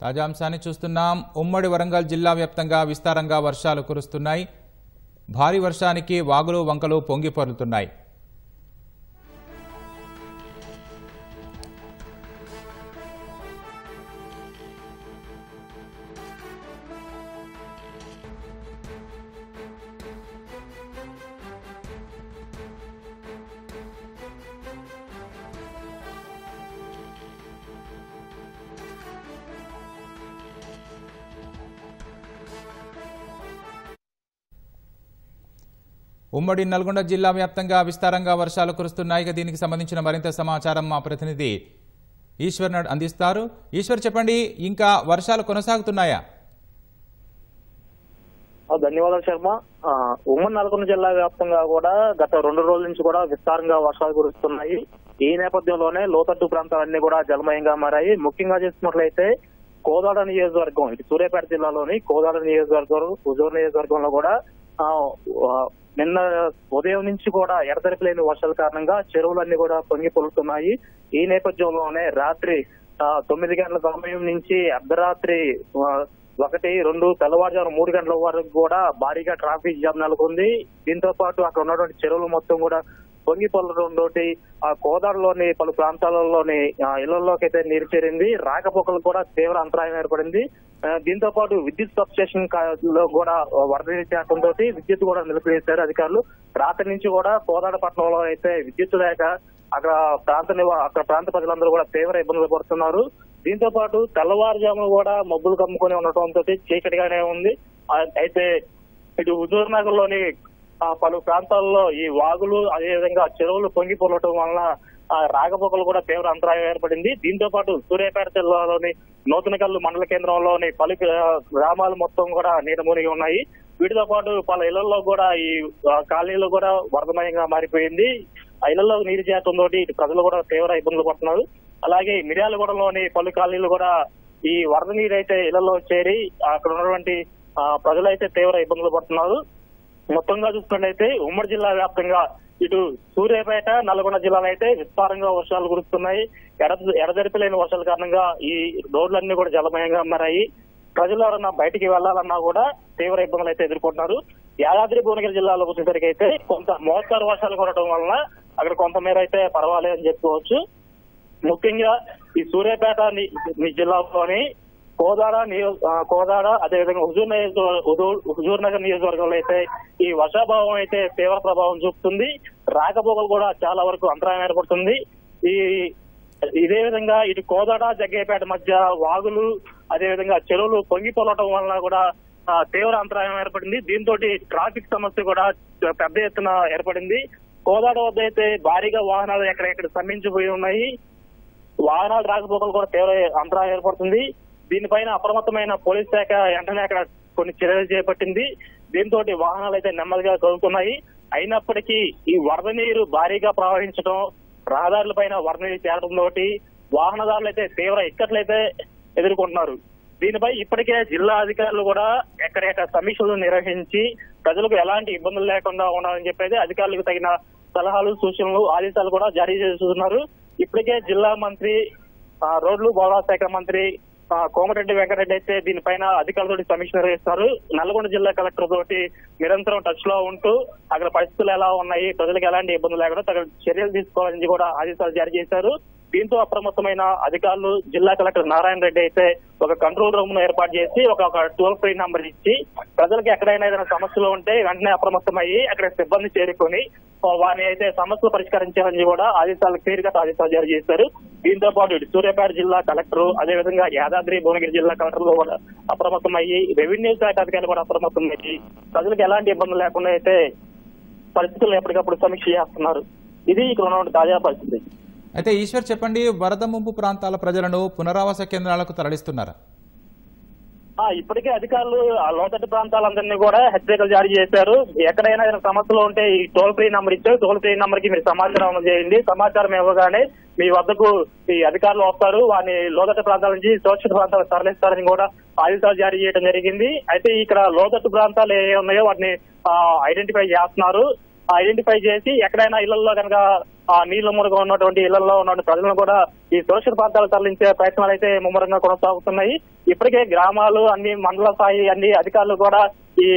తాజా అంశాన్ని చూస్తున్నాం. ఉమ్మడి వరంగల్ జిల్లా వ్యాప్తంగా విస్తారంగా వర్షాలు కురుస్తున్నాయి. భారీ వర్షానికి వాగులు వంకలు పొంగి పొర్లుతున్నాయి. ఉమ్మడి నల్గొండ జిల్లా వ్యాప్తంగా విస్తారంగా వర్షాలు కురుస్తున్నాయి. దీనికి సంబంధించిన మరింత సమాచారం మా ప్రతినిధి ఈశ్వర్ అందిస్తారు. ఈశ్వర్, చెప్పండి, ఇంకా వర్షాలు కొనసాగుతున్నాయా? ధన్యవాదాలు శర్మ. ఉమ్మడి నల్గొండ జిల్లా వ్యాప్తంగా కూడా గత 2 రోజుల నుంచి కూడా విస్తారంగా వర్షాలు కురుస్తున్నాయి. ఈ నేపథ్యంలోనే లోతట్టు ప్రాంతాలన్నీ కూడా జలమయంగా మారాయి. ముఖ్యంగా చూసుకున్నట్లయితే కోదాడ నియోజకవర్గం, ఇటు సూర్యాపేట జిల్లాలోని కోదాడ నియోజకవర్గం, హుజూర్ నియోజకవర్గంలో కూడా నిన్న ఉదయం నుంచి కూడా ఎడతెరిపి లేని వర్షాల కారణంగా చెరువులన్నీ కూడా పొంగి పొలుతున్నాయి. ఈ నేపథ్యంలోనే రాత్రి 9 గంటల సమయం నుంచి అర్ధరాత్రి 1, 2 తెల్లవారుజాము 3 గంటల వరకు కూడా భారీగా ట్రాఫిక్ జామ్ నెలకొంది. దీంతో పాటు అక్కడ ఉన్నటువంటి చెరువులు మొత్తం కూడా పొంగి పొలడంతో ఆ కోదాడలోని పలు ప్రాంతాలలోని ఇళ్లలోకి అయితే నీరు చేరింది. రాకపోకలు కూడా తీవ్ర అంతరాయం ఏర్పడింది. దీంతో పాటు విద్యుత్ సబ్ స్టేషన్ లో కూడా వరద చేరడంతో విద్యుత్ కూడా నిలిపివేశారు అధికారులు. రాత్రి నుంచి కూడా కోదాడ పట్టణంలో అయితే విద్యుత్ లేక అక్కడ ప్రాంత ప్రజలందరూ కూడా తీవ్ర ఇబ్బందులు పడుతున్నారు. దీంతో పాటు తెల్లవారుజాము కూడా మబ్బులు కమ్ముకొని ఉండటంతో చీకటిగానే ఉంది. అయితే ఇటు హుజూర్ నగర్ లోని పలు ప్రాంతాల్లో ఈ వాగులు అదేవిధంగా చెరువులు పొంగి పొలటం వలన రాకపోకలు కూడా తీవ్ర అంతరాయం ఏర్పడింది. దీంతో పాటు సూర్యాపేట జిల్లాలోని నూతనకల్లు మండల కేంద్రంలోని పలు గ్రామాలు మొత్తం కూడా నీట మునిగి ఉన్నాయి. వీటితో పాటు పలు ఇళ్లలో కూడా ఈ కాలనీలు కూడా వరదమయంగా మారిపోయింది. ఆ ఇళ్లలో నీరు చేరడంతో ఇటు ప్రజలు కూడా తీవ్ర ఇబ్బందులు పడుతున్నారు. అలాగే మిర్యాలగూడలోని పలు కాలనీలు కూడా ఈ వరద నీరు అయితే ఇళ్లలో చేరి అక్కడ ఉన్నటువంటి ప్రజలైతే తీవ్ర ఇబ్బందులు పడుతున్నారు. మొత్తంగా చూసుకున్నట్లయితే ఉమ్మడి జిల్లా వ్యాప్తంగా ఇటు సూర్యాపేట, నల్గొండ జిల్లాలో అయితే విస్తారంగా వర్షాలు కురుస్తున్నాయి. ఎడతెరిపి లేని వర్షాల కారణంగా ఈ రోడ్లన్నీ కూడా జలమయంగా మారాయి. ప్రజలు ఎవరన్నా బయటికి వెళ్లాలన్నా కూడా తీవ్ర ఇబ్బందులు అయితే ఎదుర్కొంటున్నారు. యాదాద్రి భువనగిరి జిల్లాలో వచ్చేసరికి అయితే కొంత మోస్తరు వర్షాలు కురవడం వలన అక్కడ కొంతమేర అయితే పర్వాలేదని చెప్పుకోవచ్చు. ముఖ్యంగా ఈ సూర్యాపేట జిల్లాలోని కోదాడ అదేవిధంగా హుజూర్ నగర్ నియోజకవర్గంలో అయితే ఈ వర్షాభావం అయితే తీవ్ర ప్రభావం చూపుతుంది. రాకపోకలు కూడా చాలా వరకు అంతరాయం ఏర్పడుతుంది. ఇదే విధంగా ఇటు కోదాడ జగ్గయ్యపేట మధ్య వాగులు అదేవిధంగా చెరువులు పొంగి పొలటం వలన కూడా తీవ్ర అంతరాయం ఏర్పడింది. దీంతో ట్రాఫిక్ సమస్య కూడా పెద్ద ఎత్తున ఏర్పడింది. కోదాడ వద్ద అయితే భారీగా వాహనాలు ఎక్కడెక్కడ స్తంభించిపోయి ఉన్నాయి. వాహనాలు రాకపోకలు కూడా తీవ్ర అంతరాయం ఏర్పడుతుంది. దీనిపైన అప్రమత్తమైన పోలీస్ శాఖ వెంటనే అక్కడ కొన్ని చర్యలు చేపట్టింది. దీంతో వాహనాలు అయితే నెమ్మదిగా కదులుతున్నాయి. అయినప్పటికీ ఈ వరద నీరు భారీగా ప్రవహించడం, రహదారులపైన వరద నీరు చేరడంతో వాహనదారులు అయితే తీవ్ర ఇక్కట్లయితే ఎదుర్కొంటున్నారు. దీనిపై ఇప్పటికే జిల్లా అధికారులు కూడా ఎక్కడెక్కడ సమీక్షలు నిర్వహించి ప్రజలకు ఎలాంటి ఇబ్బందులు లేకుండా ఉండాలని చెప్పేది అధికారులకు తగిన సలహాలు, సూచనలు, ఆదేశాలు కూడా జారీ చేస్తున్నారు. ఇప్పటికే జిల్లా మంత్రి, రోడ్లు భవనాల శాఖ మంత్రి కోమటిరెడ్డి వెంకటరెడ్డి అయితే దీనిపైన అధికారులతో సమీక్ష నిర్వహిస్తారు. నల్గొండ జిల్లా కలెక్టర్ తోటి నిరంతరం టచ్ లో ఉంటూ అక్కడ పరిస్థితులు ఎలా ఉన్నాయి, ప్రజలకు ఎలాంటి ఇబ్బందులు లేకుండా తగిన చర్యలు తీసుకోవాలని కూడా ఆదేశాలు జారీ చేశారు. దీంతో అప్రమత్తమైన అధికారులు జిల్లా కలెక్టర్ నారాయణ రెడ్డి అయితే ఒక కంట్రోల్ రూమ్ ను ఏర్పాటు చేసి ఒక టోల్ ఫ్రీ నంబర్ ఇచ్చి ప్రజలకు ఎక్కడైనా ఏదైనా సమస్యలు ఉంటే వెంటనే అప్రమత్తమయ్యి అక్కడ సిబ్బంది చేరుకొని వారిని అయితే సమస్యలు పరిష్కరించాలని కూడా క్లియర్ గా ఆదేశాలు జారీ చేశారు. దీంతో పాటు సూర్యాపేట జిల్లా కలెక్టర్ అదేవిధంగా యాదాద్రి భువనగిరి జిల్లా కలెక్టర్లు కూడా అప్రమత్తమయ్యి, రెవెన్యూ శాఖ అధికారులు కూడా అప్రమత్తమయ్యి ప్రజలకు ఎలాంటి ఇబ్బందులు లేకుండా అయితే పరిస్థితులు ఎప్పటికప్పుడు సమీక్ష చేస్తున్నారు. ఇది ఇక్కడ ఉన్నటువంటి తాజా పరిస్థితి. అయితే ఈశ్వర్, చెప్పండి, వరద ముంపు ప్రాంతాల ప్రజలను పునరావాస కేంద్రాలకు తరలిస్తున్నారా? ఇప్పటికే అధికారులు ఆ లోతట్టు ప్రాంతాలందరినీ కూడా హెచ్చరికలు జారీ చేశారు. ఎక్కడైనా సమస్యలు ఉంటే ఈ టోల్ ఫ్రీ నంబర్ ఇచ్చారు. టోల్ ఫ్రీ నంబర్ కి మీరు సమాచారం చేయండి. సమాచారం ఇవ్వగానే మీ వద్దకు ఈ అధికారులు వస్తారు. వారిని లోతట్టు ప్రాంతాల నుంచి సురక్షిత ప్రాంతాలకు తరలిస్తారని కూడా ఆదేశాలు జారీ చేయడం జరిగింది. అయితే ఇక్కడ లోతట్టు ప్రాంతాలు ఏ ఉన్నాయో వాటిని ఐడెంటిఫై చేస్తున్నారు. ఐడెంటిఫై చేసి ఎక్కడైనా ఇళ్లలో కనుక ఆ నీళ్లు మురుగు ఉన్నటువంటి ఇళ్లలో ఉన్నటువంటి ప్రజలను కూడా ఈ సురక్షిత ప్రాంతాలు తరలించే ప్రయత్నాలు అయితే ముమ్మరంగా కొనసాగుతున్నాయి. ఇప్పటికే గ్రామాలు అన్ని మండల స్థాయి అన్ని అధికారులు కూడా ఈ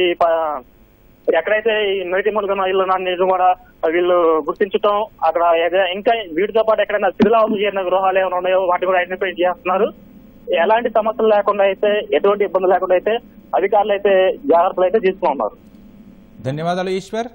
ఎక్కడైతే ఈ నీటి మురుగు ఇళ్లు కూడా వీళ్ళు గుర్తించడం, అక్కడ ఇంకా వీటితో పాటు ఎక్కడైనా శిథిలావస్థ చేరిన గృహాలు ఏమైనా ఉన్నాయో వాటి కూడా ఐడెంటిఫై చేస్తున్నారు. ఎలాంటి సమస్యలు లేకుండా అయితే, ఎటువంటి ఇబ్బందులు లేకుండా అయితే అధికారులు అయితే జాగ్రత్తలు అయితే తీసుకున్నారు. ధన్యవాదాలు ఈశ్వర్.